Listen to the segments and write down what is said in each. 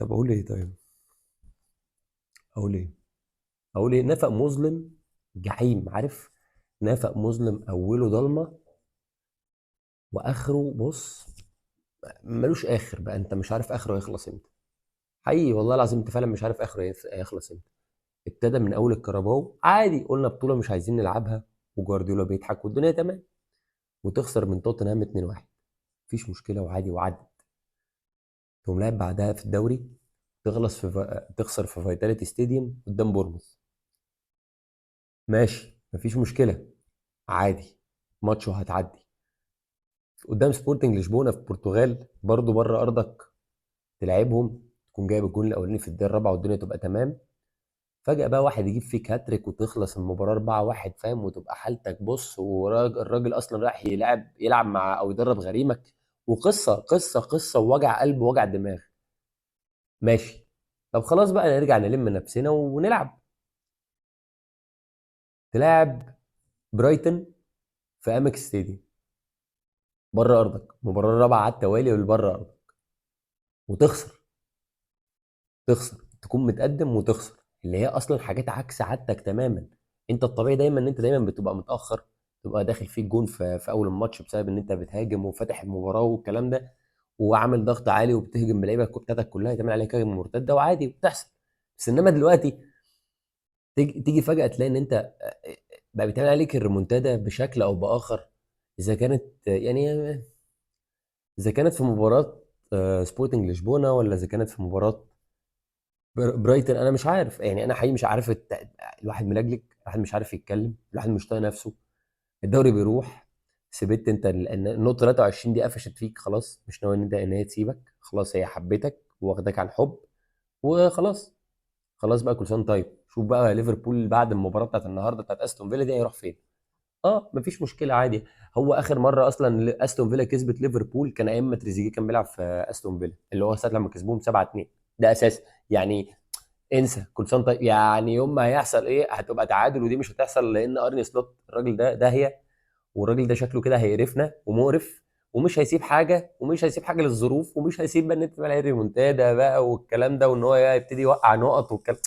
طب اقول ايه؟ طيب اقول ايه؟ اقول ايه؟ نفق مظلم، جحيم، عارف؟ نفق مظلم اوله ضلمه واخره بص، ملوش اخر بقى. انت مش عارف اخره يخلص امتى. حقيقي والله العظيم انت فعلا مش عارف اخره يخلص امتى. ابتدى من اول الكاراباو عادي، قلنا بطوله مش عايزين نلعبها، وجوارديولا بيضحك والدنيا تمام، وتخسر من توتنهام 2-1، مفيش مشكله وعادي وعدت. تقوم لاعب بعدها في الدوري، تخسر في فيتاليتي ستاديوم قدام بورموث. ماشي مفيش مشكله، عادي، ماتش وهتعدي. قدام سبورتنج لشبونه في البرتغال برضو بره ارضك، تلعبهم، تكون جايب الجون الاولاني في الدقيقه الرابعه والدنيا تبقى تمام. فجاه بقى واحد يجيب فيك هاتريك وتخلص المباراه 4-1، فاهم؟ وتبقى حالتك بص، والراجل اصلا رايح يلعب مع او يدرب غريمك، وقصه قصه قصه ووجع قلب ووجع دماغ. ماشي، طب خلاص بقى نرجع نلم نفسنا ونلعب. تلاعب برايتون في امك ستاديوم بره ارضك، المباراه الرابعه على التوالي بره ارضك، وتخسر. تكون متقدم وتخسر، اللي هي اصلا حاجات عكس عادتك تماما. انت الطبيعي دايما ان انت دايما بتبقى متاخر، تبقى داخل فيك جون في اول الماتش بسبب ان انت بتهاجم وفاتح المباراه والكلام ده، وعامل ضغط عالي وبتهجم باللعيبه بتاعتك كلها، تعمل عليها هجمه مرتده وعادي وبتحصل. بس انما دلوقتي تيجي فجاه تلاقي ان انت بقى بيتعمل عليك الريمونتادا بشكل او باخر. اذا كانت يعني اذا كانت في مباراه سبورتنج لشبونه، ولا اذا كانت في مباراه برايتون، انا مش عارف يعني. انا حقيقي مش عارف الواحد ملجلج، الواحد مش عارف يتكلم، الواحد مش طايق نفسه. الدوري بيروح، سبت انت النقطه 23 دي قفشت فيك خلاص، مش ناوي ان هي تسيبك خلاص، هي حبتك واخداك عن حب وخلاص. خلاص بقى كل سنه طيب. شوف بقى ليفربول بعد المباراه بتاعت النهارده بتاعت استون فيلا دي هيروح فين. مفيش مشكله عادي. هو اخر مره اصلا استون فيلا كسبت ليفربول كان ايام ما تريزيجيه كان بيلعب في استون فيلا، اللي هو ساعه لما كسبوهم 7-2. ده اساس يعني. انسى كل سنه طيب، يعني يوم ما هيحصل ايه هتبقى تعادل، ودي مش هتحصل لان ارني سلوت الراجل ده داهيه، والراجل ده شكله كده هيقرفنا ومقرف، ومش هيسيب حاجه، ومش هيسيب حاجه للظروف، ومش هيسيب بقى ان انت تعمل عليه ريمونتادا بقى والكلام ده، وان هو يبتدي يوقع نقط والكلام.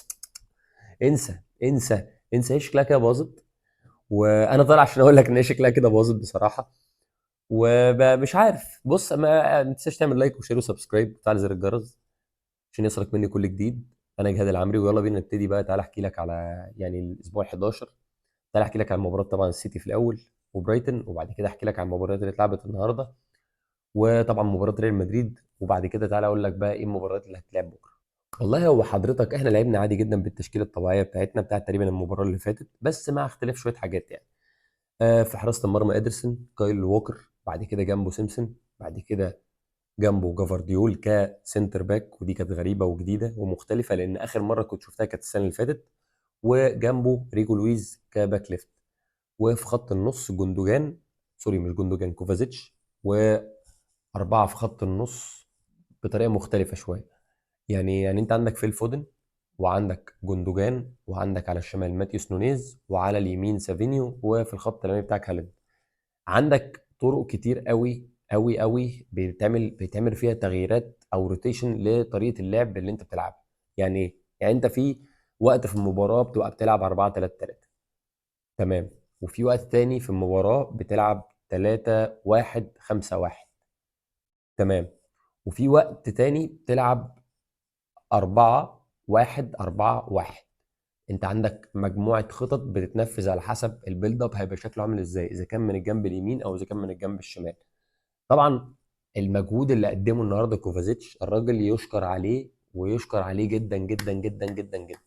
انسى انسى انسى، هي شكلها كده باظت. وانا طالع عشان اقول لك ان هي شكلها كده باظت بصراحه. ومش عارف، بص ما تنساش تعمل لايك وشير وسبسكرايب وتفعل زر الجرس عشان يصلك مني كل جديد. انا جهاد العمري، ويلا بينا نبتدي بقى. تعالى احكي لك على يعني الاسبوع ال 11. تعالى احكي لك عن مباراه طبعا السيتي في الاول وبرايتون، وبعد كده احكي لك عن المباريات اللي اتلعبت النهارده، وطبعا مباراه ريال مدريد، وبعد كده تعالى اقول لك بقى ايه المباريات اللي هتتلعب بكره. والله هو حضرتك احنا لعبنا عادي جدا بالتشكيله الطبيعيه بتاعتنا بتاعت تقريبا المباراه اللي فاتت، بس مع اختلاف شويه حاجات يعني. في حراسه المرمى ادرسون، كايل ووكر، بعد كده جنبه سيمسون، بعد كده جنبه جافارديول كسنتر باك، ودي كانت غريبه وجديده ومختلفه لان اخر مره كنت شفتها كانت السنه اللي فاتت. وجنبه ريجو لويز كباك ليفت. وفي خط النص جندوجان، سوري مش جندوجان، كوفازيتش. واربعه في خط النص بطريقه مختلفه شويه. يعني انت عندك فيل فودن، وعندك جندوجان، وعندك على الشمال ماتيوس نونيز، وعلى اليمين سافينيو، وفي الخط الامامي بتاعك هالاند. عندك طرق كتير قوي قوي قوي بيتعمل فيها تغييرات او روتيشن لطريقه اللعب اللي انت بتلعبها. يعني ايه؟ يعني انت في وقت في المباراه بتبقى بتلعب 4 3 3، تمام. وفي وقت تاني في المباراه بتلعب 3 1 5 1، تمام. وفي وقت تاني بتلعب 4 1 4 1. انت عندك مجموعه خطط بتتنفذ على حسب البيلد اب هيبقى شكله عامل ازاي، اذا كان من الجنب اليمين او اذا كان من الجنب الشمال. طبعا المجهود اللي قدمه النهارده كوفازيتش الراجل يشكر عليه، ويشكر عليه جدا جدا جدا جدا جدا.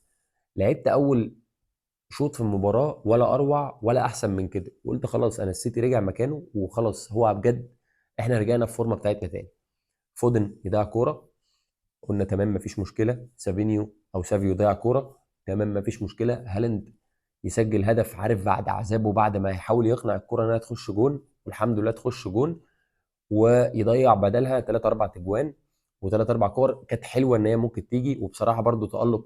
لعبت اول شوط في المباراه ولا اروع ولا احسن من كده، وقلت خلاص انا السيتي رجع مكانه وخلاص، هو بجد احنا رجعنا في فورمه بتاعتنا تاني. فودن يضيع كوره، قلنا تمام مفيش مشكله. سافينيو او سافيو ضيع كوره، تمام مفيش مشكله. هالاند يسجل هدف، عارف بعد عذابه، بعد ما يحاول يقنع الكوره انها تخش جون، والحمد لله تخش جون. ويضيع بدلها 3 4 تجوان وثلاث اربع كور كانت حلوه ان هي ممكن تيجي. وبصراحه برضو تالق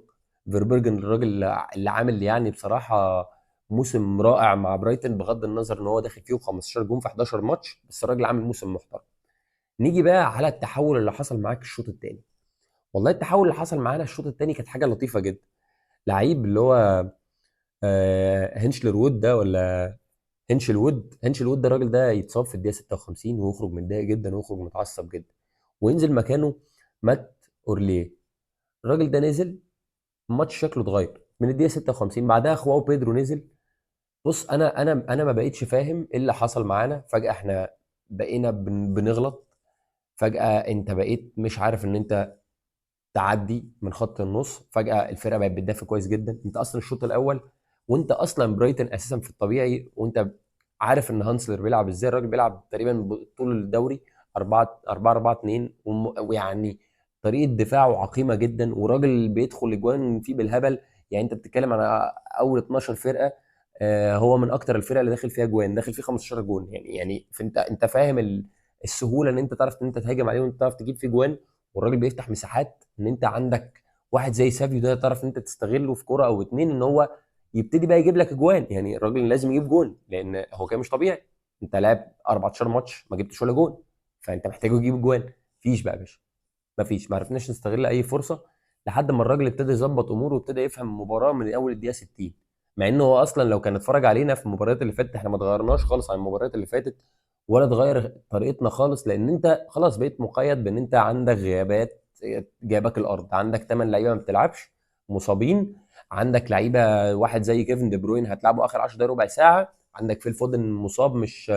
فيربرجن، الراجل اللي عامل يعني بصراحه موسم رائع مع برايتن، بغض النظر ان هو داخل فيه 15 جون في 11 ماتش، بس الراجل عامل موسم محترم. نيجي بقى على التحول اللي حصل معاك الشوط الثاني. والله التحول اللي حصل معانا الشوط الثاني كانت حاجه لطيفه جدا. لعيب اللي هو هنشلر وود ده، ولا هنشل وود ده، الراجل ده يتصاب في الدقيقه 56 ويخرج متضايق جدا ويخرج متعصب جدا، وينزل مكانه مات اورليه. الراجل ده نزل، الماتش شكله اتغير من الدقيقه 56. بعدها خواو بيدرو نزل. بص، انا ما بقتش فاهم ايه اللي حصل معانا. فجاه احنا بقينا بنغلط. فجاه انت بقيت مش عارف ان انت تعدي من خط النص. فجأة الفرقة بقت بتدافع كويس جدا. انت اصلا الشوط الاول، وانت اصلا برايتن اساسا في الطبيعي، وانت عارف ان هانسلر بيلعب ازاي. الراجل بيلعب تقريبا طول الدوري 4 4 4 2، ويعني طريقة دفاعه عقيمة جدا، وراجل بيدخل اجوان فيه بالهبل. يعني انت بتتكلم عن اول 12 فرقة، هو من اكتر الفرق اللي داخل فيها جوان، داخل فيه 15 جون. يعني فانت فاهم السهولة ان انت تعرف ان انت تهاجم عليه وانت تعرف تجيب فيه جوان. والراجل بيفتح مساحات ان انت عندك واحد زي سافيو ده تعرف ان انت تستغله في كرة او اتنين، ان هو يبتدي بقى يجيب لك اجوان. يعني الراجل لازم يجيب جون، لان هو كده مش طبيعي. انت لاعب 14 ماتش ما جبتش ولا جون، فانت محتاج يجيب جوان. مفيش بقى يا باشا، مفيش. ما عرفناش نستغل اي فرصه لحد ما الراجل ابتدى يظبط اموره وابتدى يفهم المباراه من اول الدقيقه 60. مع انه هو اصلا لو كان اتفرج علينا في المباريات اللي فاتت، احنا ما اتغيرناش خالص عن المباريات اللي فاتت، ولا اتغير طريقتنا خالص. لان انت خلاص بقيت مقيد بان انت عندك غيابات جايبك الارض. عندك 8 لعيبه ما بتلعبش، مصابين. عندك لعيبه واحد زي كيفن دي بروين هتلعبه اخر 10 دقايق ربع ساعه. عندك فيل فودن مصاب، مش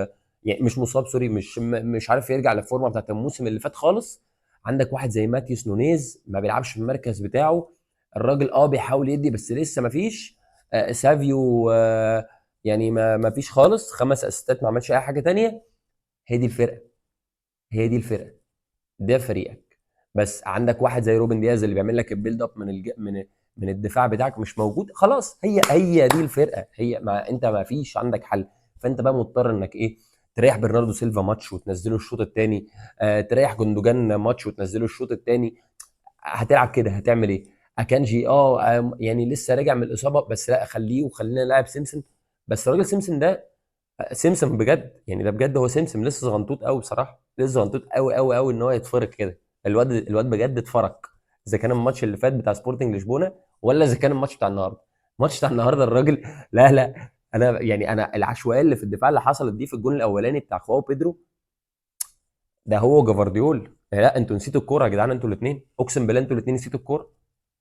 يعني مش مصاب، سوري، مش عارف يرجع للفورمه بتاعت الموسم اللي فات خالص. عندك واحد زي ماتيوس نونيز ما بيلعبش في المركز بتاعه. الراجل بيحاول يدي بس لسه ما فيش. سافيو يعني ما فيش خالص، 5 اسيستات، ما عملش اي حاجه تانية. هي دي الفرقه، هي دي الفرقه، ده فريقك. بس عندك واحد زي روبن دياز اللي بيعمل لك البيلد اب من الدفاع بتاعك مش موجود. خلاص، هي دي الفرقه. هي ما انت ما فيش عندك حل. فانت بقى مضطر انك ايه؟ تريح برناردو سيلفا ماتش وتنزله الشوط الثاني، تريح جندوجان ماتش وتنزله الشوط الثاني. هتلعب كده هتعمل ايه؟ اكانجي يعني لسه راجع من الاصابه، بس لا، خليه وخلينا نلعب سيمسون. بس الراجل سيمسون ده، سمسم بجد، يعني ده بجد هو سمسم لسه صغنطوط قوي بصراحه، لسه صغنطوط قوي قوي قوي ان هو يتفرق كده. الواد بجد اتفرق. اذا كان الماتش اللي فات بتاع سبورتنج لشبونه، ولا اذا كان الماتش بتاع النهارده. الماتش بتاع النهارده الراجل، لا لا، انا العشوائيه اللي في الدفاع اللي حصلت دي في الجون الاولاني بتاع خواو بيدرو، ده هو جافارديول. لا انتوا نسيتوا الكوره يا جدعان، انتوا الاثنين، اقسم بالله انتوا الاثنين نسيتوا الكوره.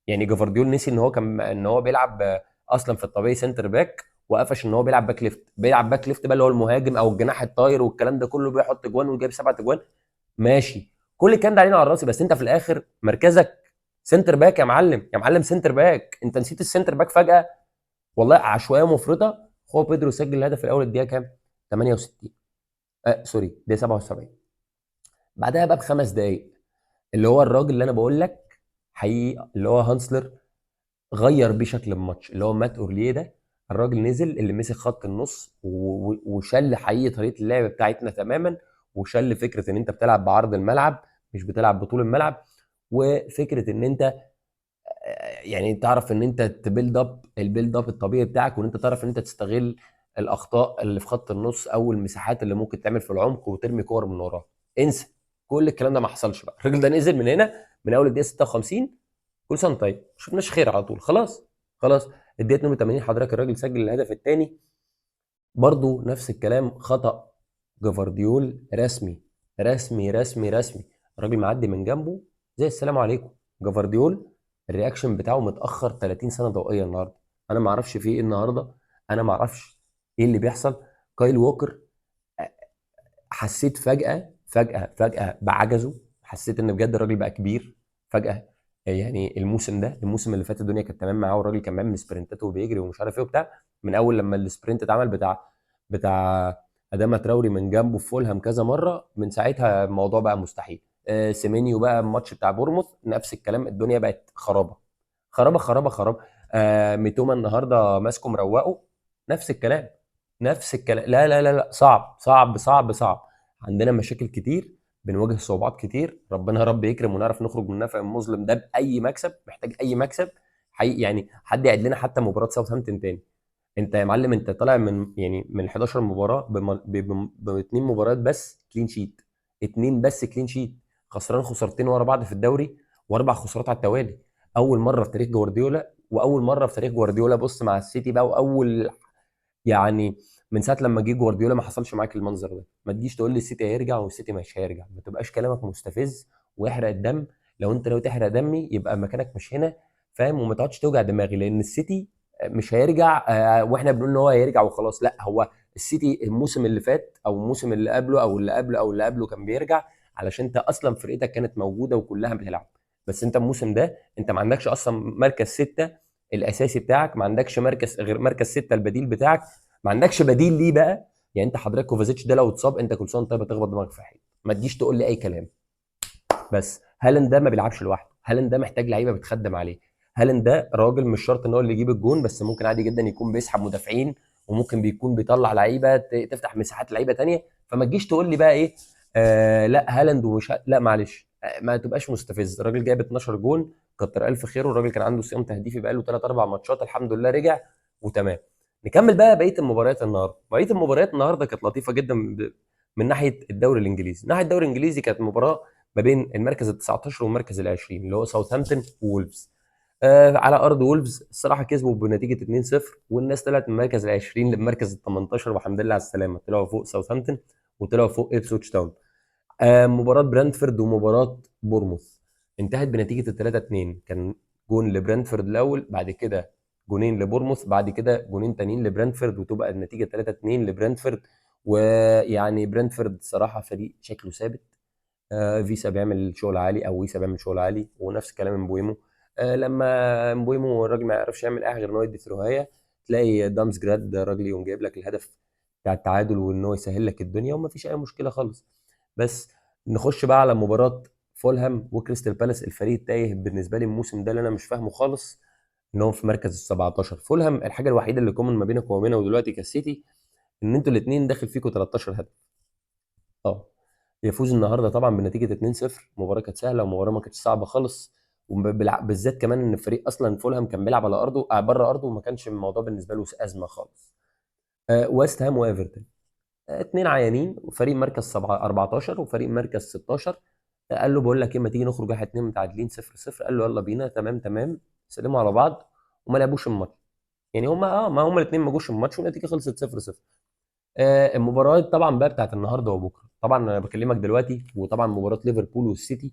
يعني جافارديول نسي ان هو بيلعب اصلا في الطبيعي سنتر باك، وقفش ان هو بيلعب باك ليفت. بيلعب باك ليفت بقى اللي هو المهاجم او الجناح الطاير والكلام ده كله، بيحط جوان وجايب 7 جوان. ماشي، كل الكلام ده علينا على راسي، بس انت في الاخر مركزك سنتر باك يا معلم، يا معلم سنتر باك. انت نسيت السنتر باك فجأة. والله عشوائيه مفرطه. هو بيدرو سجل الهدف الاول الدقيقه كام؟ 68. سوري، دقيقه 77. بعدها بقى ب5 دقائق، اللي هو الراجل اللي انا بقول لك حقيقي، اللي هو هانسلر غير بيه شكل الماتش، اللي هو مات اورليه ده. الراجل نزل اللي مسك خط النص وشل حقيقي طريقه اللعب بتاعتنا تماما. وشل فكره ان انت بتلعب بعرض الملعب، مش بتلعب بطول الملعب. وفكره ان انت يعني تعرف ان انت تبيلد اب البيلد اب الطبيعي بتاعك، وان انت تعرف ان انت تستغل الاخطاء اللي في خط النص او المساحات اللي ممكن تعمل في العمق وترمي كور من وراه. انسى كل الكلام ده، ما حصلش بقى. الراجل ده نزل من هنا من اول الدقيقه 56. كل سنه وأنت طيب، ما شفناش خير على طول. خلاص خلاص. الدقيقه 82 حضرتك الراجل سجل الهدف الثاني. برضو نفس الكلام، خطأ جفارديول رسمي رسمي رسمي رسمي. الراجل معدي من جنبه زي السلام عليكم. جفارديول الرياكشن بتاعه متأخر 30 سنة ضوئية النهارده. انا ما اعرفش في ايه النهارده، انا ما اعرفش ايه اللي بيحصل. كايل ووكر، حسيت فجأة بعجزه. حسيت ان بجد الراجل بقى كبير فجأة. يعني الموسم اللي فات الدنيا كانت تمام معاه، والراجل كان بيعمل سبرنتات وبيجري ومش عارف ايه وبتاع. من اول لما السبرنت اتعمل بتاع اداما تراوري من جنبه في فولهام كذا مره، من ساعتها الموضوع بقى مستحيل. سيمينيو بقى الماتش بتاع بورموث نفس الكلام، الدنيا بقت خرابه خرابه خرابه خرابه. ميتوما النهارده ماسكه مروقه، نفس الكلام نفس الكلام. لا لا لا لا، صعب صعب صعب صعب. عندنا مشاكل كتير، بنواجه صعوبات كتير. ربنا يا رب يكرم ونعرف نخرج من النفق المظلم ده باي مكسب. محتاج اي مكسب حقيقي. يعني حد يعد لنا حتى مباراه ساوثهامبتون تاني. انت يا معلم انت طالع من 11 مباراه باتنين مباريات بس كلين شيت. اتنين بس كلين شيت. خسران خسارتين ورا بعض في الدوري، واربع خسارات على التوالي. اول مره في تاريخ جوارديولا، واول مره في تاريخ جوارديولا بص مع السيتي بقى، واول يعني من ساعه لما جه جوارديولا ما حصلش معاك المنظر ده. ما تجيش تقول لي السيتي هيرجع والسيتي مش هيرجع، ما تبقاش كلامك مستفز ويحرق الدم. لو انت ناوي تحرق دمي يبقى مكانك مش هنا، فاهم؟ وما تقعدش توجع دماغي، لان السيتي مش هيرجع واحنا بنقول ان هو هيرجع وخلاص. لا، هو السيتي الموسم اللي فات او الموسم اللي قبله او اللي قبله او اللي قبله كان بيرجع علشان انت اصلا فرقتك كانت موجوده وكلها بتلعب. بس انت الموسم ده انت ما عندكش اصلا مركز سته الاساسي بتاعك، ما عندكش مركز غير مركز سته البديل بتاعك، ما عندكش بديل ليه بقى. يعني انت حضرتك كوفازيتش ده لو اتصاب انت كل سنه وانت طيب هتخبط دماغك في حاجه. ما تجيش تقول لي اي كلام. بس هالاند ده ما بيلعبش لوحده، هالاند ده محتاج لعيبه بتخدم عليه. هالاند ده راجل مش شرط ان هو اللي يجيب الجون، بس ممكن عادي جدا يكون بيسحب مدافعين، وممكن بيكون بيطلع لعيبه تفتح مساحات لعيبه تانية. فما تجيش تقول لي بقى ايه لا هالاند ومش لا معلش ما تبقاش مستفز. الراجل جايب 12 جون، كتر الف خيره. الراجل كان عنده صيام تهديفي بقاله 3 4 ماتشات، الحمد لله رجع وتمام. نكمل بقى بقيه المباريات النهارده. بقيه المباريات النهارده كانت لطيفه جدا من ناحيه الدوري الانجليزي. من ناحيه الدوري الانجليزي كانت مباراه ما بين المركز ال 19 والمركز ال 20 اللي هو ساوثهامبتون وولفز. على ارض وولفز الصراحه كسبوا بنتيجه 2-0، والناس طلعت من المركز ال 20 للمركز ال 18 والحمد لله على السلامه، طلعوا فوق ساوثهامبتون وطلعوا فوق ابسوتش تاون. مباراه برنتفورد ومباراه بورموث انتهت بنتيجه 3-2. كان جون لبرنتفورد الاول، بعد كده جونين لبورموث، بعد كده جونين تانيين لبرنتفورد، وتبقى النتيجه 3-2 لبرنتفورد. ويعني برنتفورد صراحه فريق شكله ثابت. فيسا بيعمل شغل عالي او ويسا بيعمل شغل عالي، ونفس الكلام مبويمو. لما مبويمو الراجل ما يعرفش يعمل اي غير ان هو يدي ثروهايه، تلاقي دامز جراد راجل يقوم جايب لك الهدف بتاع التعادل، وان هو يسهل لك الدنيا وما فيش اي مشكله خالص. بس نخش بقى على مباراه فولهام وكريستال بالاس. الفريق التايه بالنسبه لي الموسم ده اللي انا مش فاهمه خالص ان هو في مركز ال 17. فولهام الحاجه الوحيده اللي كومن ما بينك وما بينه دلوقتي كالسيتي ان انتوا الاثنين داخل فيكم 13 هدف. اه، يفوز النهارده طبعا بنتيجه 2-0. مباراه كانت سهله ومباراه ما كانتش صعبه خالص، بالذات كمان ان الفريق اصلا فولهام كان بيلعب على ارضه بره ارضه، وما كانش الموضوع بالنسبه له ازمه خالص. ويست هام وايفرتون اتنين عيانين، وفريق مركز 14 وفريق مركز 16. قال له بقول لك ايه، ما تيجي نخرج واحد اتنين متعادلين 0-0؟ قال له يلا بينا، تمام تمام. سلموا على بعض وما لعبوش الماتش. يعني هما ما هما الاثنين ما جوش الماتش والنتيجه خلصت 0-0. المباريات طبعا بقى بتاعت النهارده وبكره، طبعا انا بكلمك دلوقتي، وطبعا مباراه ليفربول والسيتي.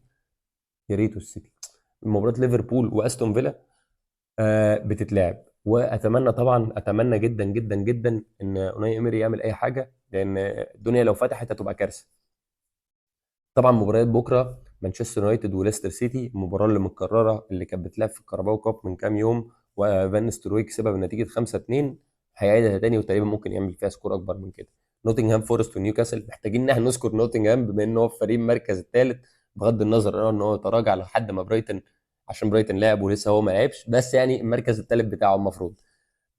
يا ريت السيتي. مباراه ليفربول واستون فيلا بتتلعب، واتمنى طبعا اتمنى جدا جدا جدا ان اوناي ايمري يعمل اي حاجه، لان الدنيا لو فتحت هتبقى كارثه. طبعا مباريات بكره مانشستر يونايتد وليستر سيتي، المباراه اللي متكرره اللي كانت بتلعب في الكاراباو كاب من كام يوم، وفان ستروي كسبها بنتيجه 5-2. هيعيدها تاني وتقريبا ممكن يعمل فيها سكور اكبر من كده. نوتنغهام فورست ونيوكاسل، محتاجين ان احنا نذكر نوتنغهام بما ان هو في فريق المركز الثالث، بغض النظر ان هو تراجع لحد ما برايتن، عشان برايتن لعب ولسه هو ما لعبش، بس يعني المركز الثالث بتاعه المفروض.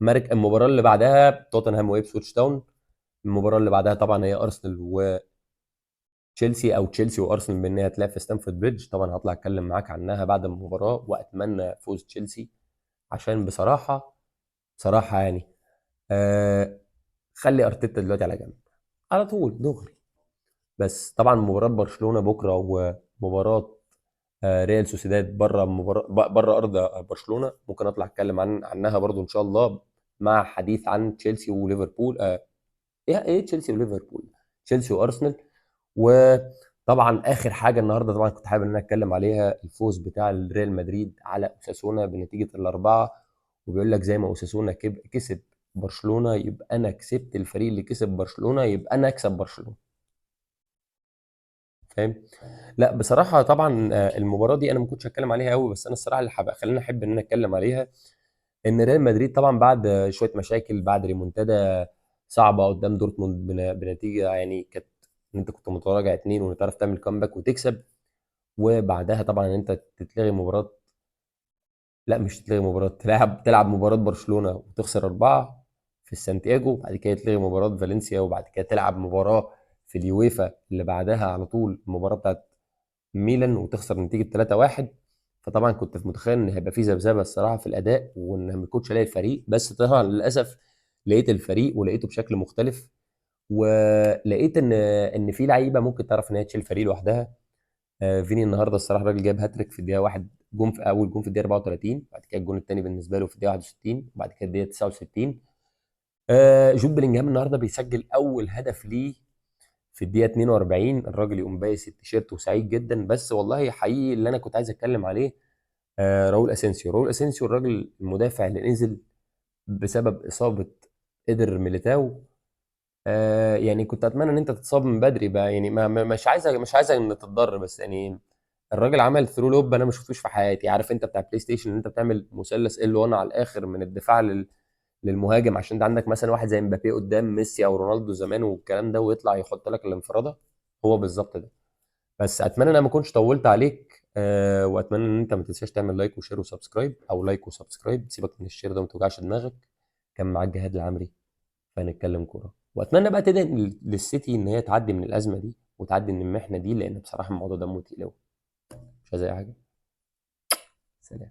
المباراه اللي بعدها توتنهام وابسويتش تاون. المباراه اللي بعدها طبعا هي ارسنال تشيلسي، او تشيلسي وارسنال، بانها هتلعب في ستانفورد بريدج. طبعا هطلع اتكلم معاك عنها بعد المباراه، واتمنى فوز تشيلسي، عشان بصراحه بصراحه يعني آه خلي ارتيتا دلوقتي على جنب على طول دغري. بس طبعا مباراه برشلونه بكره، ومباراه ريال سوسيداد بره مباراه بره ارض برشلونه، ممكن اطلع اتكلم عنها برضو ان شاء الله، مع حديث عن تشيلسي وليفربول. ايه تشيلسي وليفربول، تشيلسي وارسنال. وطبعا اخر حاجه النهارده طبعا كنت حابب ان انا اتكلم عليها، الفوز بتاع الريال مدريد على اوساسونا بنتيجه الاربعه. وبيقول لك زي ما اوساسونا كسب برشلونه، يبقى انا كسبت الفريق اللي كسب برشلونه، يبقى انا اكسب برشلونه. فاهم؟ لا بصراحه طبعا المباراه دي انا ما كنتش هتكلم عليها قوي، بس انا الصراحه اللي خليني احب ان انا اتكلم عليها ان ريال مدريد طبعا بعد شويه مشاكل، بعد ريمونتادا صعبه قدام دورتموند بنتيجه يعني كانت ان انت كنت متراجع اتنين وان تعرف تعمل كامباك وتكسب، وبعدها طبعا ان انت تتلغي مباراه، لا مش تتلغي مباراه، تلعب مباراه برشلونه وتخسر اربعه في السانتياجو، وبعد كده تلغي مباراه فالنسيا، وبعد كده تلعب مباراه في اليويفا اللي بعدها على طول المباراه بتاعت ميلان وتخسر نتيجه 3-1. فطبعا كنت متخيل ان هيبقى في ذبذبه الصراحه في الاداء، وان ما كنتش الاقي الفريق، بس طبعا للاسف لقيت الفريق ولقيته بشكل مختلف. ولقيت ان في لعيبه ممكن تعرف ان هي تشيل فريق لوحدها. فيني النهارده الصراحه الراجل جاب هاتريك في الدقيقه واحد، جون في اول جون في الدقيقه 34، بعد كده الجون الثاني بالنسبه له في الدقيقه 61، وبعد كده الدقيقه 69. جود بلينجهام النهارده بيسجل اول هدف ليه في الدقيقه 42، الراجل يقوم بايس التيشيرت وسعيد جدا. بس والله حقيقي اللي انا كنت عايز اتكلم عليه راؤول اسينسيو الراجل المدافع اللي نزل بسبب اصابه إيدر ميليتاو. يعني كنت اتمنى ان انت تتصاب من بدري بقى، يعني مش عايز ان تتضرر، بس يعني الراجل عمل ثرو لوب انا ما شفتوش في حياتي. عارف انت بتاع بلاي ستيشن ان انت بتعمل مثلث ال1 على الاخر من الدفاع للمهاجم، عشان انت عندك مثلا واحد زي مبابي قدام ميسي او رونالدو زمان والكلام ده، ويطلع يحط لك الانفراده. هو بالظبط ده. بس اتمنى ان انا ما اكونش طولت عليك، واتمنى ان انت ما تنساش تعمل لايك وشير وسبسكرايب، او لايك وسبسكرايب، سيبك من الشير ده وما توجعش دماغك. كان معاك جهاد العمري، فنتكلم كوره. واتمنى بقى تدعي للسيتي ان هي تعدي من الازمه دي وتعدي من المحنه دي، لان بصراحه الموضوع ده تقيل قوي. مش عايز اي حاجه. سلام.